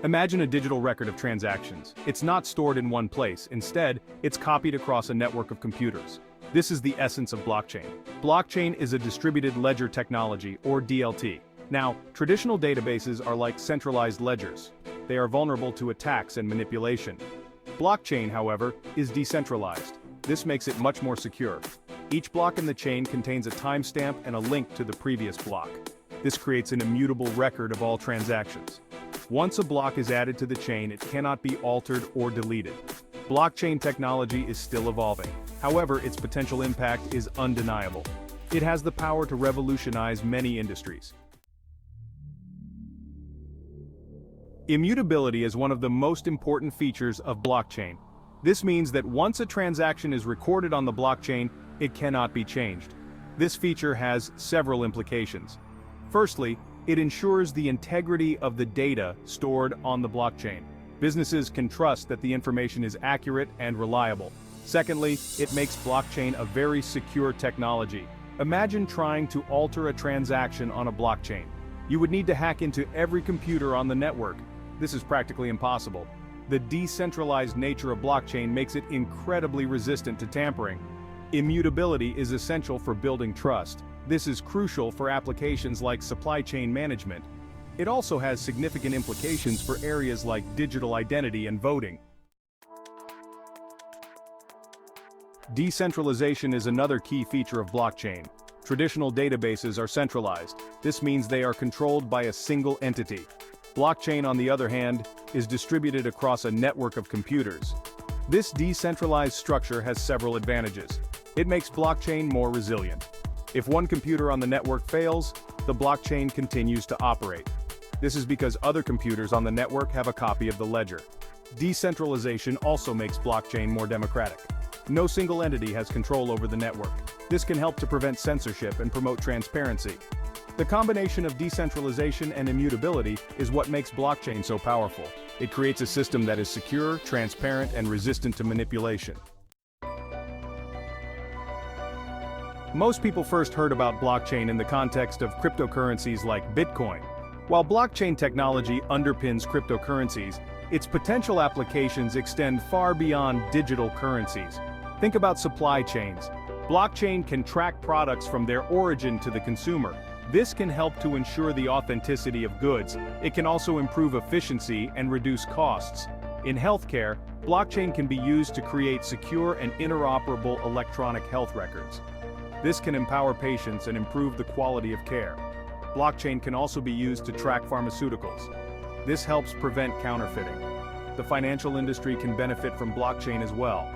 Imagine a digital record of transactions. It's not stored in one place. Instead, it's copied across a network of computers. This is the essence of blockchain. Blockchain is a distributed ledger technology, or DLT. Now, traditional databases are like centralized ledgers. They are vulnerable to attacks and manipulation. Blockchain, however, is decentralized. This makes it much more secure. Each block in the chain contains a timestamp and a link to the previous block. This creates an immutable record of all transactions. Once a block is added to the chain, it cannot be altered or deleted. Blockchain technology is still evolving. However, its potential impact is undeniable. It has the power to revolutionize many industries. Immutability is one of the most important features of blockchain. This means that once a transaction is recorded on the blockchain, it cannot be changed. This feature has several implications. Firstly, it ensures the integrity of the data stored on the blockchain. Businesses can trust that the information is accurate and reliable. Secondly, it makes blockchain a very secure technology. Imagine trying to alter a transaction on a blockchain. You would need to hack into every computer on the network. This is practically impossible. The decentralized nature of blockchain makes it incredibly resistant to tampering. Immutability is essential for building trust. This is crucial for applications like supply chain management. It also has significant implications for areas like digital identity and voting. Decentralization is another key feature of blockchain. Traditional databases are centralized. This means they are controlled by a single entity. Blockchain, on the other hand, is distributed across a network of computers. This decentralized structure has several advantages. It makes blockchain more resilient. If one computer on the network fails, the blockchain continues to operate. This is because other computers on the network have a copy of the ledger. Decentralization also makes blockchain more democratic. No single entity has control over the network. This can help to prevent censorship and promote transparency. The combination of decentralization and immutability is what makes blockchain so powerful. It creates a system that is secure, transparent, and resistant to manipulation. Most people first heard about blockchain in the context of cryptocurrencies like Bitcoin. While blockchain technology underpins cryptocurrencies, its potential applications extend far beyond digital currencies. Think about supply chains. Blockchain can track products from their origin to the consumer. This can help to ensure the authenticity of goods. It can also improve efficiency and reduce costs. In healthcare, blockchain can be used to create secure and interoperable electronic health records. This can empower patients and improve the quality of care. Blockchain can also be used to track pharmaceuticals. This helps prevent counterfeiting. The financial industry can benefit from blockchain as well.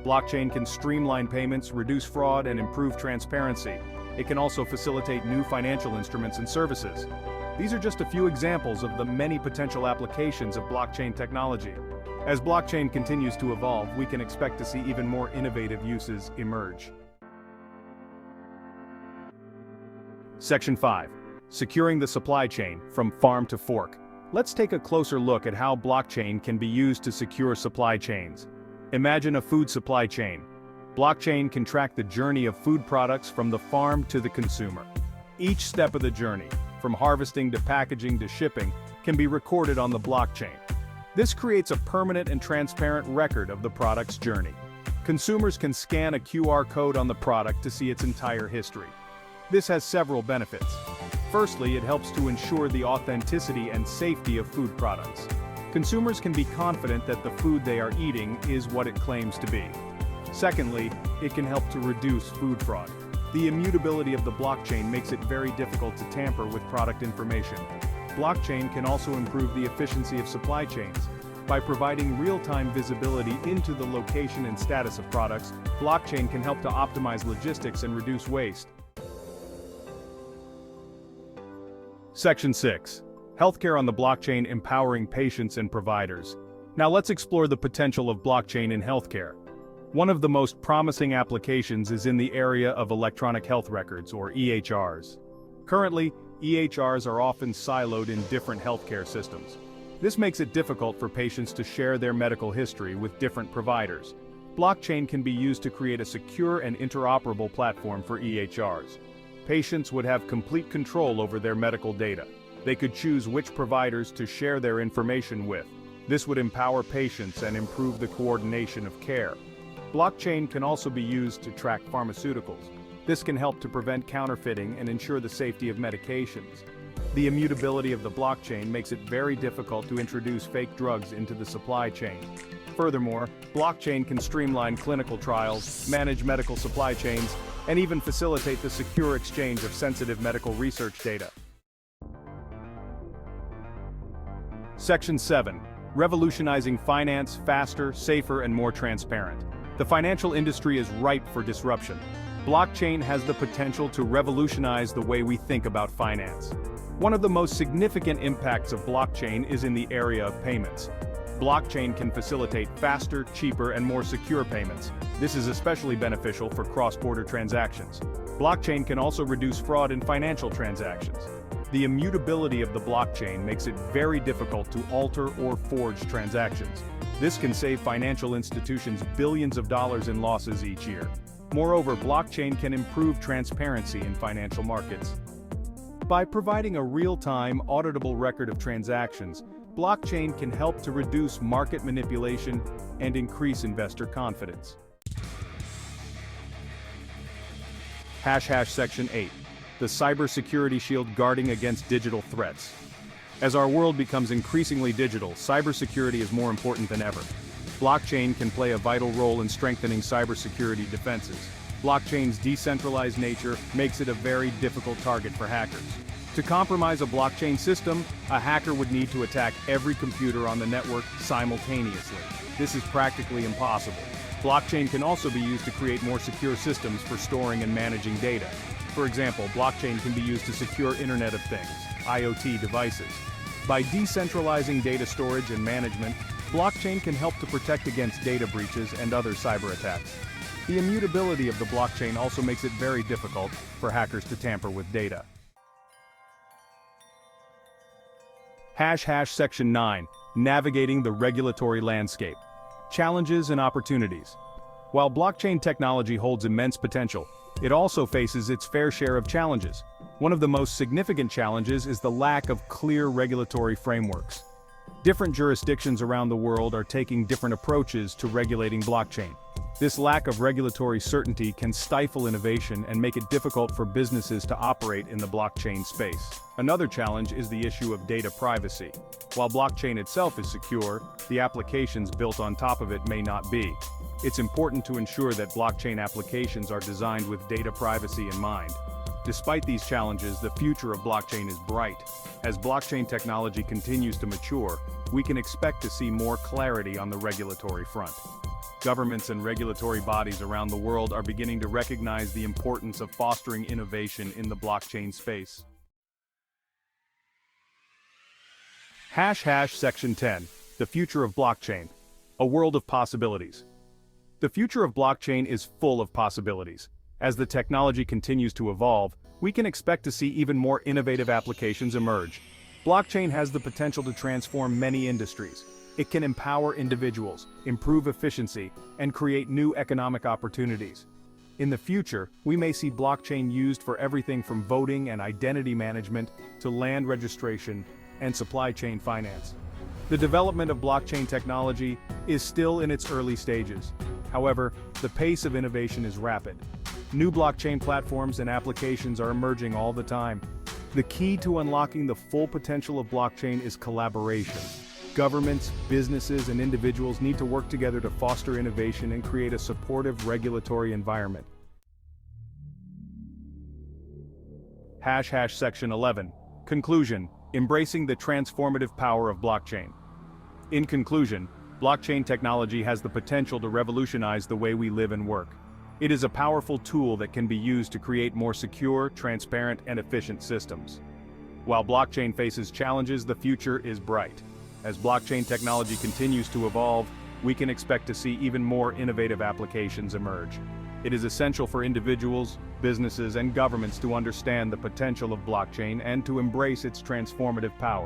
Blockchain can streamline payments, reduce fraud, and improve transparency. It can also facilitate new financial instruments and services. These are just a few examples of the many potential applications of blockchain technology. As blockchain continues to evolve, we can expect to see even more innovative uses emerge. Section 5. Securing the supply chain from farm to fork. Let's take a closer look at how blockchain can be used to secure supply chains. Imagine a food supply chain. Blockchain can track the journey of food products from the farm to the consumer. Each step of the journey, from harvesting to packaging to shipping, can be recorded on the blockchain. This creates a permanent and transparent record of the product's journey. Consumers can scan a QR code on the product to see its entire history. This has several benefits. Firstly, it helps to ensure the authenticity and safety of food products. Consumers can be confident that the food they are eating is what it claims to be. Secondly, it can help to reduce food fraud. The immutability of the blockchain makes it very difficult to tamper with product information. Blockchain can also improve the efficiency of supply chains. By providing real-time visibility into the location and status of products, blockchain can help to optimize logistics and reduce waste. Section 6. Healthcare on the blockchain, empowering patients and providers. Now let's explore the potential of blockchain in healthcare. One of the most promising applications is in the area of electronic health records, or EHRs. Currently, EHRs are often siloed in different healthcare systems. This makes it difficult for patients to share their medical history with different providers. Blockchain can be used to create a secure and interoperable platform for EHRs. Patients would have complete control over their medical data. They could choose which providers to share their information with. This would empower patients and improve the coordination of care. Blockchain can also be used to track pharmaceuticals. This can help to prevent counterfeiting and ensure the safety of medications. The immutability of the blockchain makes it very difficult to introduce fake drugs into the supply chain. Furthermore, blockchain can streamline clinical trials, manage medical supply chains, and even facilitate the secure exchange of sensitive medical research data. Section 7. Revolutionizing finance, faster, safer, and more transparent. The financial industry is ripe for disruption. Blockchain has the potential to revolutionize the way we think about finance. One of the most significant impacts of blockchain is in the area of payments. Blockchain can facilitate faster, cheaper, and more secure payments. This is especially beneficial for cross-border transactions. Blockchain can also reduce fraud in financial transactions. The immutability of the blockchain makes it very difficult to alter or forge transactions. This can save financial institutions billions of dollars in losses each year. Moreover, blockchain can improve transparency in financial markets. By providing a real-time, auditable record of transactions, blockchain can help to reduce market manipulation and increase investor confidence. Section 8. The cybersecurity shield guarding against digital threats. As our world becomes increasingly digital, cybersecurity is more important than ever. Blockchain can play a vital role in strengthening cybersecurity defenses. Blockchain's decentralized nature makes it a very difficult target for hackers. To compromise a blockchain system, a hacker would need to attack every computer on the network simultaneously. This is practically impossible. Blockchain can also be used to create more secure systems for storing and managing data. For example, blockchain can be used to secure Internet of Things, IoT devices. By decentralizing data storage and management, blockchain can help to protect against data breaches and other cyber attacks. The immutability of the blockchain also makes it very difficult for hackers to tamper with data. Section 9. Navigating the regulatory landscape. Challenges and opportunities. While blockchain technology holds immense potential, it also faces its fair share of challenges. One of the most significant challenges is the lack of clear regulatory frameworks. Different jurisdictions around the world are taking different approaches to regulating blockchain. This lack of regulatory certainty can stifle innovation and make it difficult for businesses to operate in the blockchain space. Another challenge is the issue of data privacy. While blockchain itself is secure, the applications built on top of it may not be. It's important to ensure that blockchain applications are designed with data privacy in mind. Despite these challenges, the future of blockchain is bright. As blockchain technology continues to mature, we can expect to see more clarity on the regulatory front. Governments and regulatory bodies around the world are beginning to recognize the importance of fostering innovation in the blockchain space. Section 10. The future of blockchain. A world of possibilities. The future of blockchain is full of possibilities. As the technology continues to evolve, we can expect to see even more innovative applications emerge. Blockchain has the potential to transform many industries. It can empower individuals, improve efficiency, and create new economic opportunities. In the future, we may see blockchain used for everything from voting and identity management to land registration and supply chain finance. The development of blockchain technology is still in its early stages. However, the pace of innovation is rapid. New blockchain platforms and applications are emerging all the time. The key to unlocking the full potential of blockchain is collaboration. Governments, businesses, and individuals need to work together to foster innovation and create a supportive regulatory environment. Section 11. Conclusion. Embracing the transformative power of blockchain. In conclusion, blockchain technology has the potential to revolutionize the way we live and work. It is a powerful tool that can be used to create more secure, transparent, and efficient systems. While blockchain faces challenges, the future is bright. As blockchain technology continues to evolve, we can expect to see even more innovative applications emerge. It is essential for individuals, businesses, and governments to understand the potential of blockchain and to embrace its transformative power.